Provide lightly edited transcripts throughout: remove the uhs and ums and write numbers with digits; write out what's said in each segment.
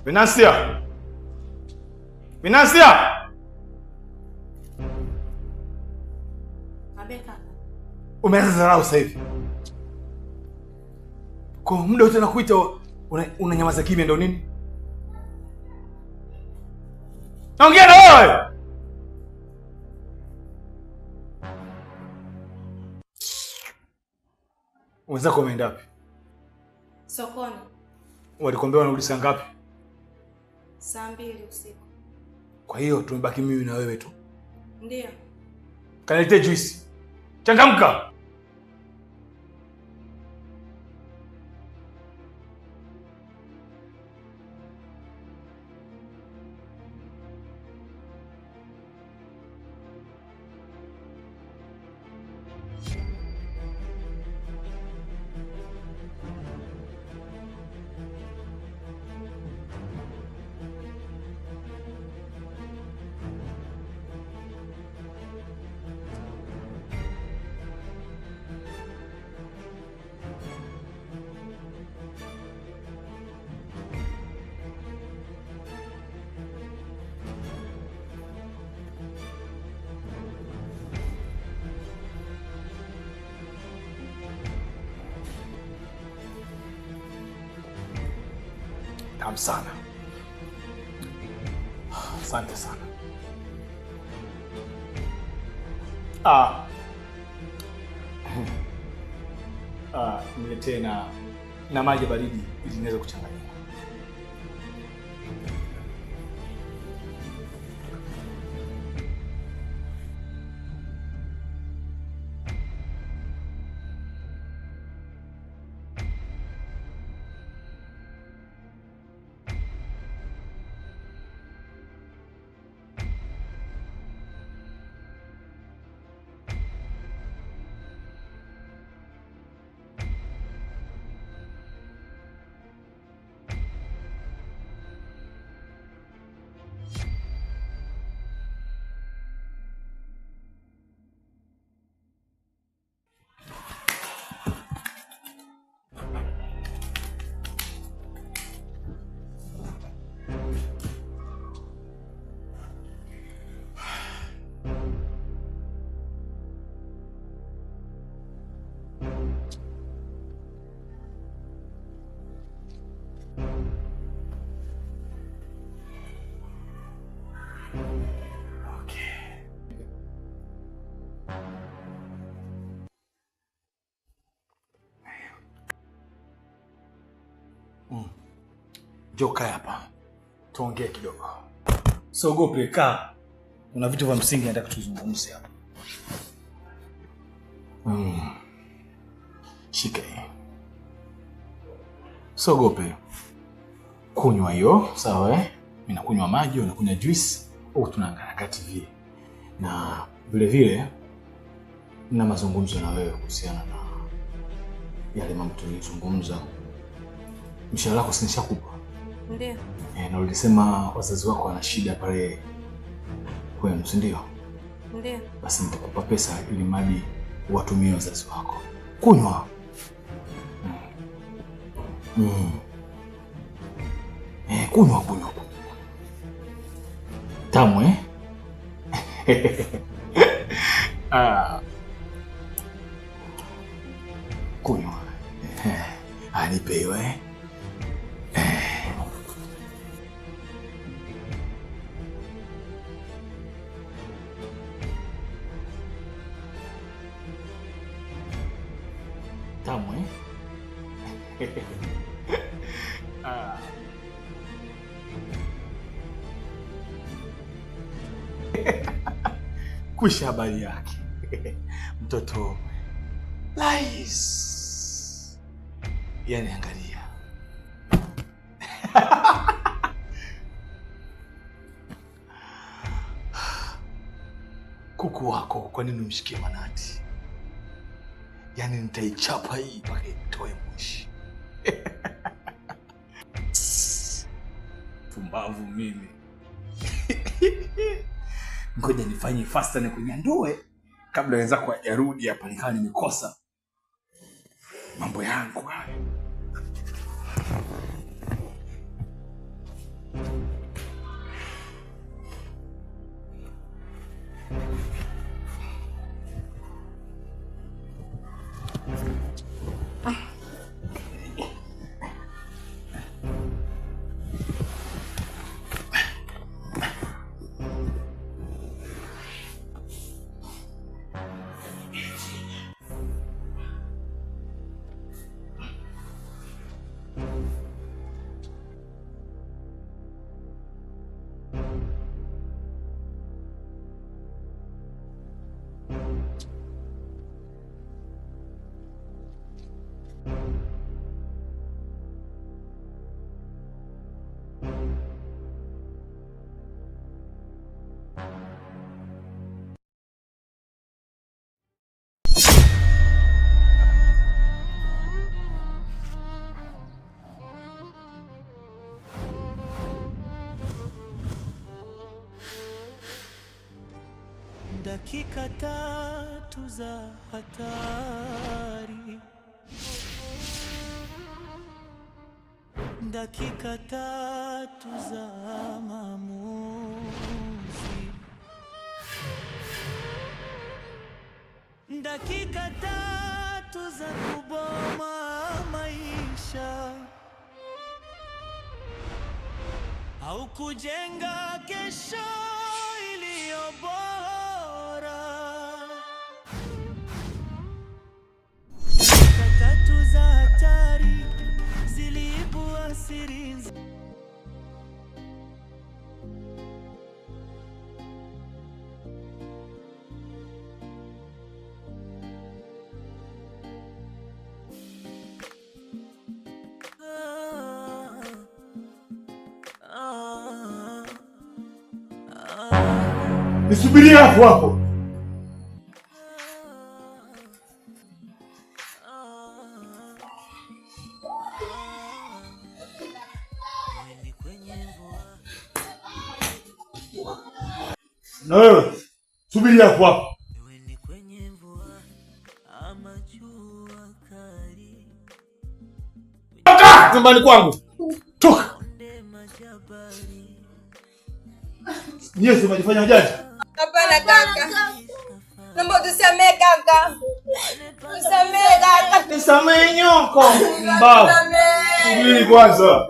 Venansia! Venansia! Abeka. Umeanza dharau sasa hivi. Kwa muda wote nakuita unanyamaza kimya ndio nini? Naongea na wewe. Wenzako wameenda wapi? Sokoni. Walikwambia wanarudi saa ngapi? Saa 2 usiku. Kwa hiyo tumebaki mimi na wewe tu. Ndio. Kaniletee juice. Changamka. Tamu sana. Asante sana. Niletee na maji baridi ili niweze kuchanganya. Njoo kaa hapa. Tuongee kidogo. Usiogope, kaa. Kuna vitu vya msingi nataka tuzungumze hapa. Shika hii. Usiogope. Kunywa hiyo, sawa eh? Mimi nakunywa maji, unakunywa juice, au tunaangalia TV. Na vile vile nina mazungumzo na wewe kuhusiana na yale mambo tulizungumza. Mshahara wako sinishakupa. Ndio. Na ulisema wazazi wako wana shida pale kwenu, si ndio? Ndio. Basi nitakupa pesa ili mali watumie wazazi wako. Kunywa. Kunywa. Tamu eh? Kunywa. Nipe hiyo eh? Tamu eh? Kusha habari yake. Mtoto nice. Yaani angalia. Kuku wako kwa nini umshikie manati? Yaani nitaichapa hii mpaka itoe moshi. Pumbavu mimi. Ngoja nifanye faster na kunyandue kabla wenzako hajarudi hapa nikawa nimekosa mambo yangu haya. dakika 3 za hatari, dakika 3 za maamuzi, dakika 3 za kuboma maisha au kujenga kesho iliyo bora. Dakika 3 za hatari ziliibua siri. Nisubirie hapo hapo. Na wewe subiri hapo hapo. Toka nyumbani kwangu. Toka. Nyie sema jifanya ujanja. Hapana kaka. Naomba tusamee kaka. Tusamee kaka. Nisamee nyoko. Mbao. Subiri kwanza.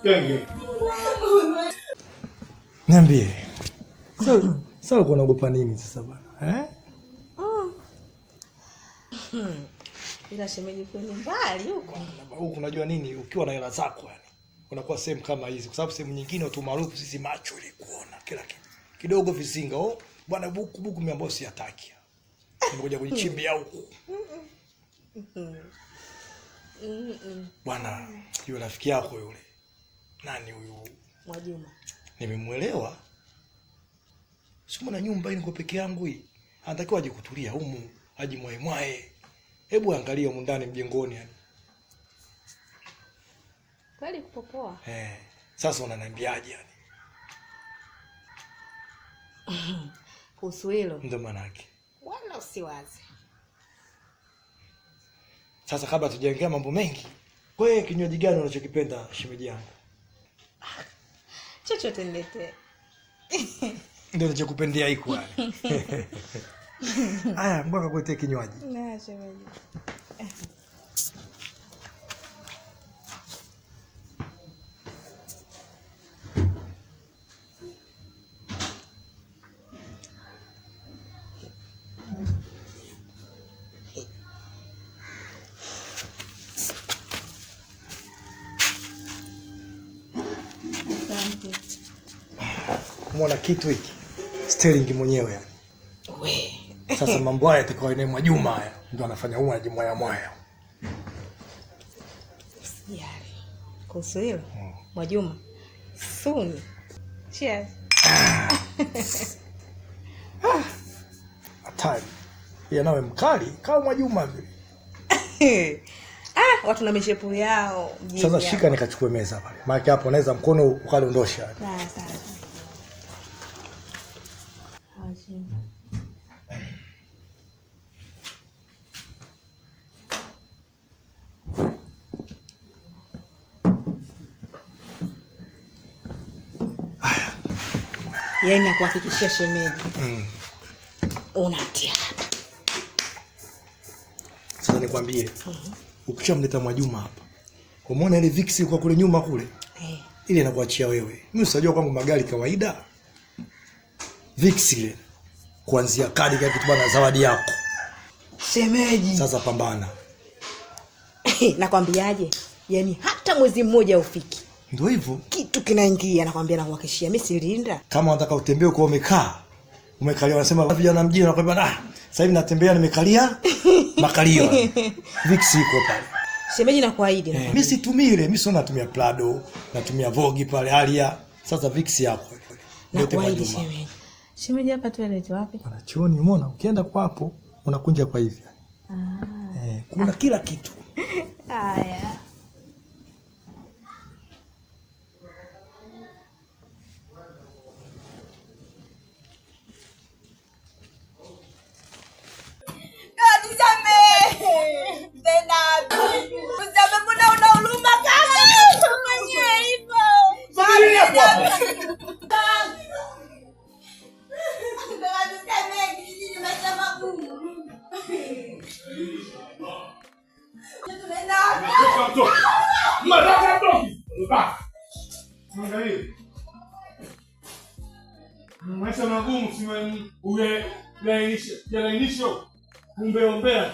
Kenge. Niambie. Sasa uko unaogopa nini sasa bwana? Ila shemeji kweli mbali huko. Huko unajua nini, ukiwa na hela zako yani unakuwa sehemu kama hizi, kwa sababu sehemu nyingine watu maarufu sisi macho ili kuona kila kitu. Kidogo vizinga, bwana buku mimi ambao siyataki. Nimekuja kujichimbia huko. Bwana, yule rafiki yako yule. Nani huyu? Mwajuma. Nimemuelewa. Sio na nyumba hii niko peke yangu hii. Anatakiwa aje kutulia humu, aje mwae. Hebu angalia humu ndani mjengoni yani. Kweli kupopoa. Sasa unaniambiaje yani? Kuhusu hilo. Ndio maana yake. Wala usiwaze. Sasa kabla tujaongea mambo mengi, wewe kinywaji gani unachokipenda shemeji yangu? Chochote niletee. Ndio ninachokupendea iko yani. Haya, mbona kuletea kinywaji? Na shemeji. Muona kitu hiki? Sterling mwenyewe yani. We. Sasa mambo haya yatakuwa ni Mwajuma haya. Ndio anafanya huwa ajimwaya. Yale. Kuhusu hilo. Mwajuma. Suni. Cheers. Hatari. Yeye nawe mkali kama Mwajuma vile. Watu na mishepu yao. Sasa shika nikachukue meza pale. Maana hapo naweza mkono ukadondosha. Sawa. Yaani nakuhakikishia shemeji. Unatia. Sasa nikwambie. Ukishamleta Mwajuma hapa. Umeona ile Vix kwa kule nyuma kule? Ile inakuachia wewe. Mimi usijua kwangu magari kawaida. Vix ile kuanzia kadi kwa kitu bwana zawadi yako. Shemeji. Sasa pambana. Nakwambiaje? Yaani hata mwezi mmoja ufiki. Ndio hivyo. Kitu kinaingia nakwambia nakuhakikishia mimi silinda. Kama unataka utembee uko umekalia wanasema vijana mjini nakwambia sasa hivi natembea nimekalia makalio. Vix iko pale. Shemeji nakuahidi. Mimi situmii ile, mimi sio natumia Prado, natumia Vogue pale Alia. Sasa Vix yako. Nakuahidi shemeji. Shemeji hapa toilet wapi? Ana chooni umeona? Ukienda kwa hapo unakunja kwa hivi. Kuna kila kitu. Haya. Angalia. Maisha magumu si uwe lainisho. Ombea.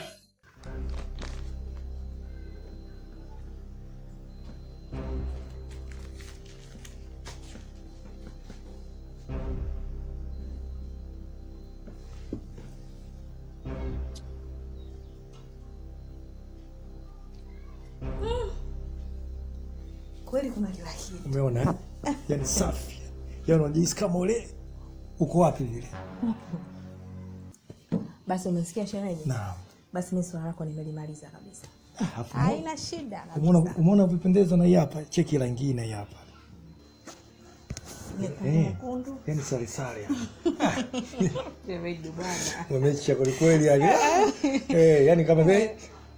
Kweli kuna kila kitu. Umeona? Yaani safi. Yaani unajisikia kama ule uko wapi vile? Basi umesikia shemeji? Naam. Basi mimi swala lako nimelimaliza kabisa. Hapo. Haina shida kabisa. Umeona vipendeza na hii hapa, cheki la nyingine hii hapa. Nyekundu. Yaani sare. Shemeji bwana. Umemecha kweli yani. Yaani kama vile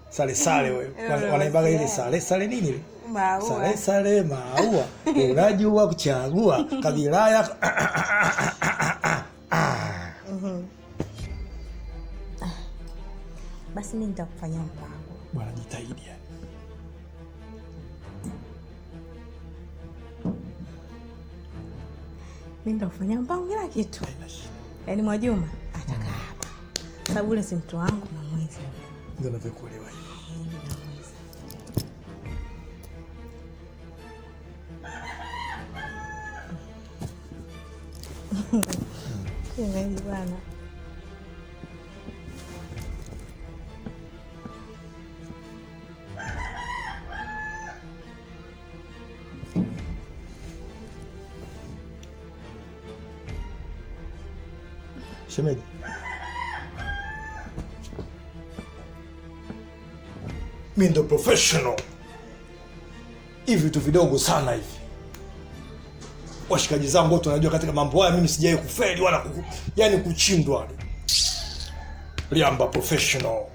sare wewe. Wanaibaga ile sare nini ile? Maua. Sare maua. Unajua kuchagua kabila yako. Basi mimi nitakufanyia mpango. Bwana jitahidi yani. Mimi nitakufanyia mpango kila kitu. Yaani Mwajuma atakaa hapa. Sababu ule si mtu wangu na mwezi. Ndio navyokuelewa hivi. Shemeji bwana. Shemeji. Mimi ndo professional. Hivi vitu vidogo sana hivi. Washikaji zangu wote wanajua katika mambo haya mimi sijawahi kufeli wala yani kuchindwa. Liamba professional.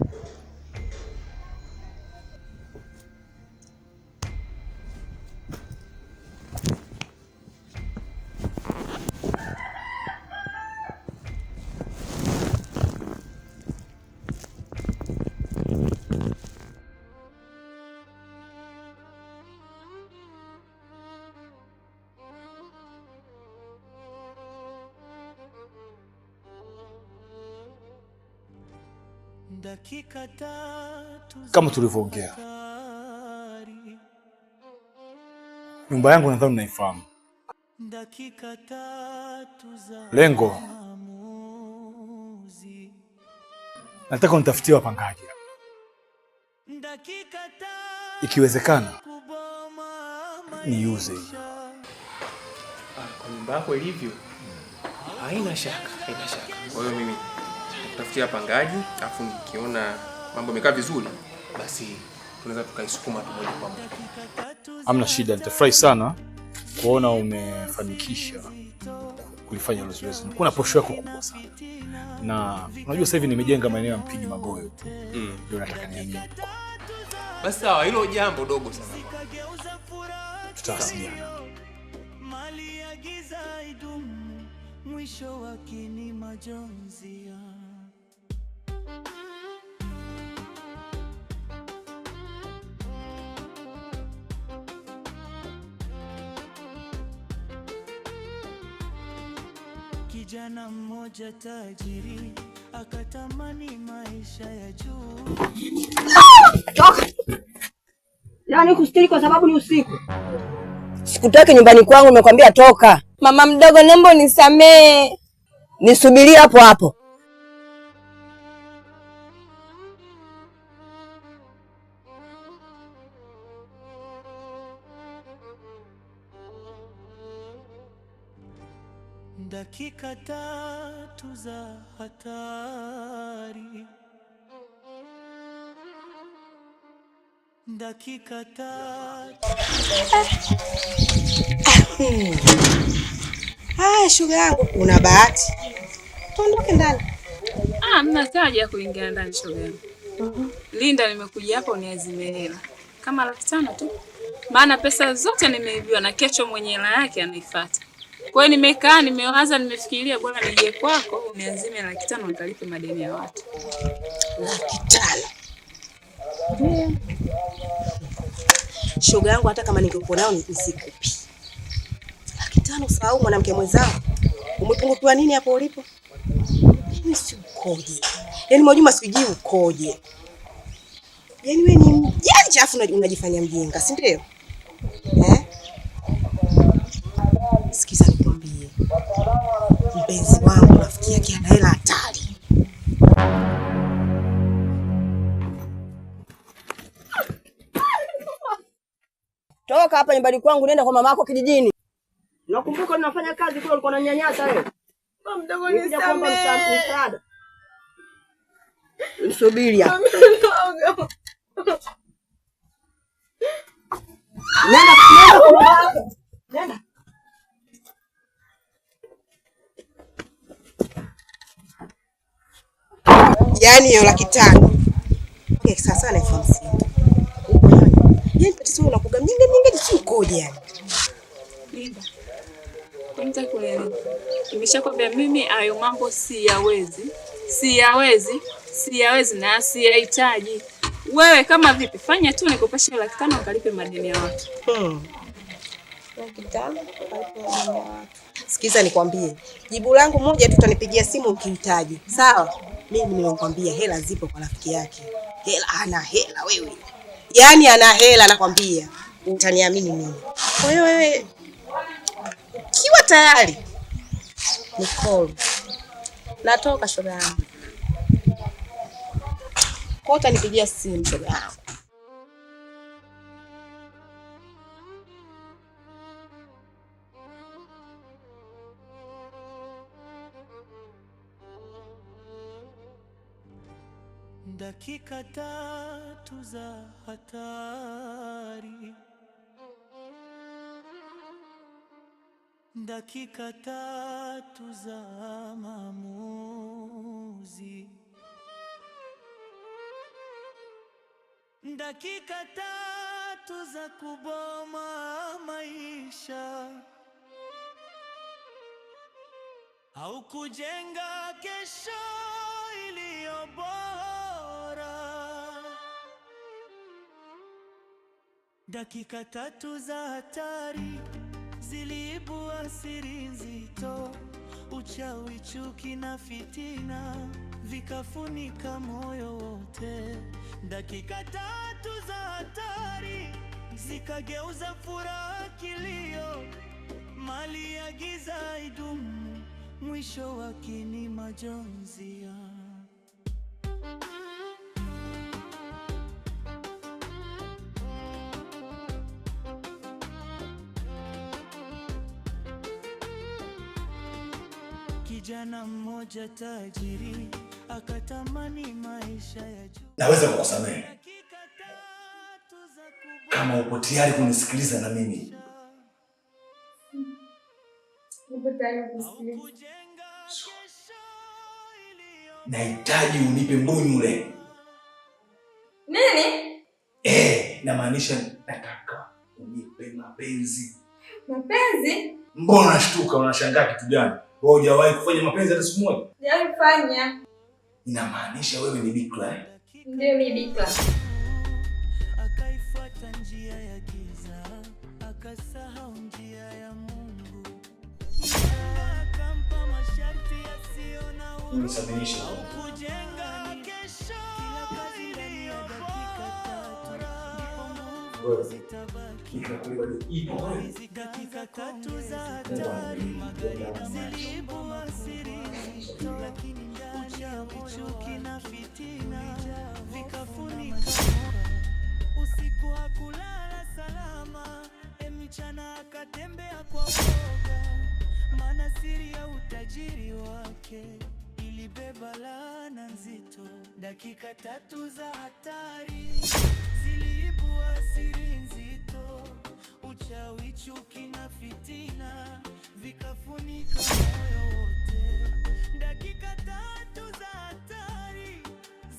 Kama tulivyoongea, nyumba yangu nadhani mnaifahamu. Lengo, nataka unitafutie wapangaji, ikiwezekana niuze. Kwa nyumba yako ilivyo, haina shaka. Kwa hiyo mimi tafutia pangaji, afu nikiona mambo yamekaa vizuri, basi tunaweza tukaisukuma tu moja kwa moja. Hamna shida, nitafurahi sana kuona umefanikisha kulifanya hilo zoezi. Kuna posho yako kubwa sana. Na unajua sasa hivi nimejenga maeneo ya Mpigi Magoyo. Ndio nataka niamie. Basi sawa, hilo jambo dogo sana. Tutawasiliana. Mali ya giza idumu, mwisho wake ni majonzi. Kijana mmoja tajiri akatamani maisha ya juu. Toka! Yaani kustiri kwa sababu ni usiku. Sikutaki nyumbani kwangu, nimekwambia toka. Mama mdogo, naomba unisamee. Nisubirie hapo hapo. Dakika tatu za hatari. Dakika tatu. Shuga yangu, una bahati. Tuondoke ndani. Mna haja ya kuingia ndani shoga yangu. Linda, nimekuja hapa uniazime hela. Kama 500 tu. Maana pesa zote nimeibiwa na kesho mwenye hela yake anaifuata. Kwa hiyo nimekaa, nimewaza, nimefikiria bwana nije kwako uniazime 500 nikalipe madeni ya watu. 500. Shoga yangu, hata kama ningekuwa nao nisikupi. Kwani usahau mwanamke mwenzao? Umepungukiwa nini hapo ulipo? Yaani si ukoje? Yaani Mwajuma sijui ukoje. Yaani wewe ni mjanja afu unajifanya mjinga, si ndio? Sikiza nikwambie. Mpenzi wangu rafiki yake ana hela hatari. Toka hapa nyumbani kwangu nenda kwa mamako kijijini. Nakumbuka unafanya kazi kule ulikuwa unanyanyasa wewe. Mama mdogo nisamehe. Msaada. Nisubiri hapa. Nenda. Yaani hiyo 500. Okay, sasa na 50. Yaani tatizo unakuga mnyinge si ukoje yani. Linda. Kumta kuelewa. Nimeshakwambia mimi hayo mambo siyawezi na siyahitaji. Wewe kama vipi? Fanya tu nikopeshe 500 ukalipe madeni ya watu. 500 ukalipe madeni ya watu. Sikiza nikwambie. Jibu langu moja tu, utanipigia simu ukihitaji. Sawa? Mimi nimekwambia hela zipo kwa rafiki yake. Ana hela wewe. Yaani ana hela nakwambia. Utaniamini mimi. Kwa hiyo wewe kiwa tayari Nicole. Natoka shoga yangu. Kwa utanipigia simu shoga yangu. Dakika 3 za hatari. Dakika 3 za maamuzi. Dakika 3 za kuboma maisha au kujenga kesho iliyo bora. Dakika 3 za hatari ziliibua siri nzito, uchawi, chuki na fitina vikafunika moyo wote. Dakika 3 za hatari zikageuza furaha kilio, mali ya giza idumu, mwisho wake ni majonzi. Kijana mmoja tajiri akatamani maisha ya juu. Naweza kukusamehe kama upo tayari kunisikiliza na mimi. Nipo tayari kusikiliza. Nahitaji unipe mbunyule. Nini? Namaanisha nataka unipe mapenzi. Mapenzi? Mbona unashtuka, unashangaa kitu gani? Wewe hujawahi kufanya mapenzi hata siku moja? Sijawahi kufanya. Inamaanisha wewe ni bikra. Ndio mimi bikra. Akaifuata njia ya giza, akasahau njia ya Mungu. Akampa masharti yasiyo na Unisamehisha. kujenga kesho kila kazi iliyo dakika 3 Wewe zitabaki. Dakika 3 za hatari ziliibua siri nzito, lakini uchawi, chuki na fitina vikafunika. Usiku hakulala salama, mchana akatembea kwa woga, maana siri ya utajiri wake ilibeba laana nzito. Dakika 3 za hatari ziliibua siri nzito, uchawi, chuki na fitina vikafunika moyo wote. Dakika 3 za hatari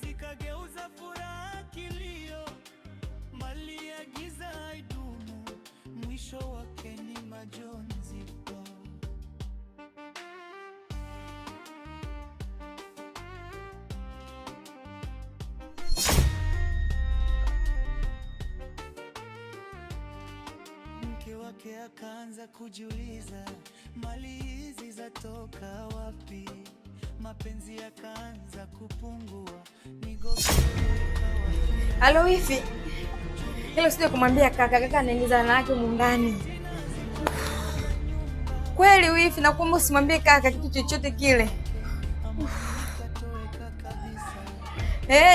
zikageuza furaha kilio, mali ya giza haidumu, mwisho wake ni majonzi. Mke wake akaanza kujiuliza mali hizi zatoka wapi, mapenzi yakaanza kupungua, Halo wifi. Hilo sije kumwambia kaka anaingiza na yake mundani. Kweli wifi, nakuomba usimwambie kaka kitu chochote kile.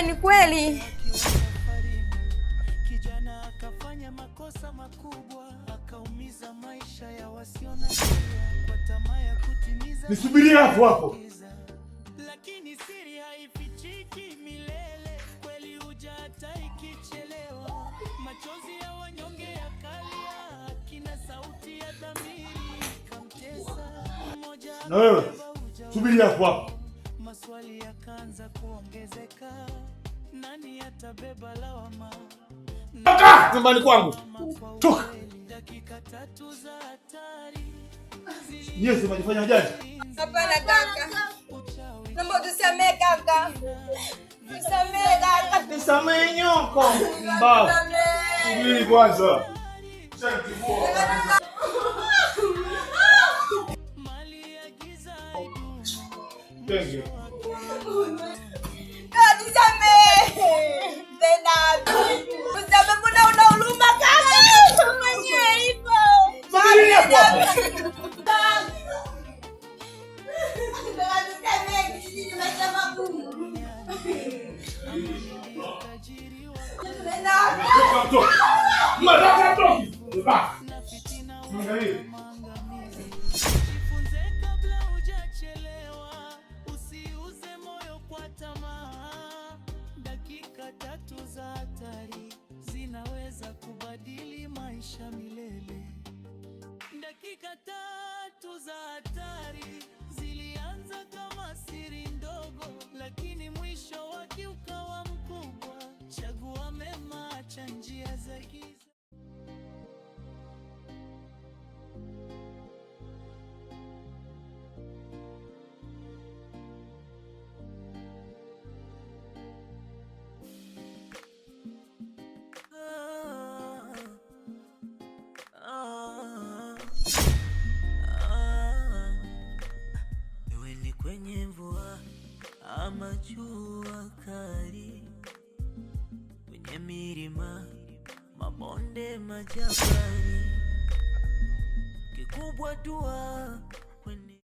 Ni kweli. Kijana akafanya makosa makubwa, akaumiza maisha ya wasiona kwa tamaa ya kutimiza. Nisubirie hapo. Lakini siri haifichiki milele, kweli huja hata ikichelewa. Machozi ya wanyonge yakalia, kina sauti ya dhamiri kamtesa. Na wewe subiri hapo. Maswali yakaanza kuongezeka, nani atabeba lawama? Toka nyumbani kwangu. Toka. Dakika 3 za hatari. Yes, umejifanya janja. Hapana kaka. Naomba tusamee kaka. Tusamee kaka. Tusamee nyoko. Mbao. Subiri kwanza. Tenge. Tusamee. Tena. Tusamee, mbona una huruma kaka? Mwenyewe hivyo. Subiri hapo. Jifunze kabla hujachelewa, usiuze moyo kwa tamaa. Dakika 3 za hatari zinaweza kubadili maisha milele. Dakika 3 za hatari zilianza kama siri ndogo, lakini mwisho wake ukawa mkubwa. Chagua mema, acha njia za giza. Iwe ni kwenye mvua ama jua kali, kwenye milima, mabonde, majabali, kikubwa dua kwenye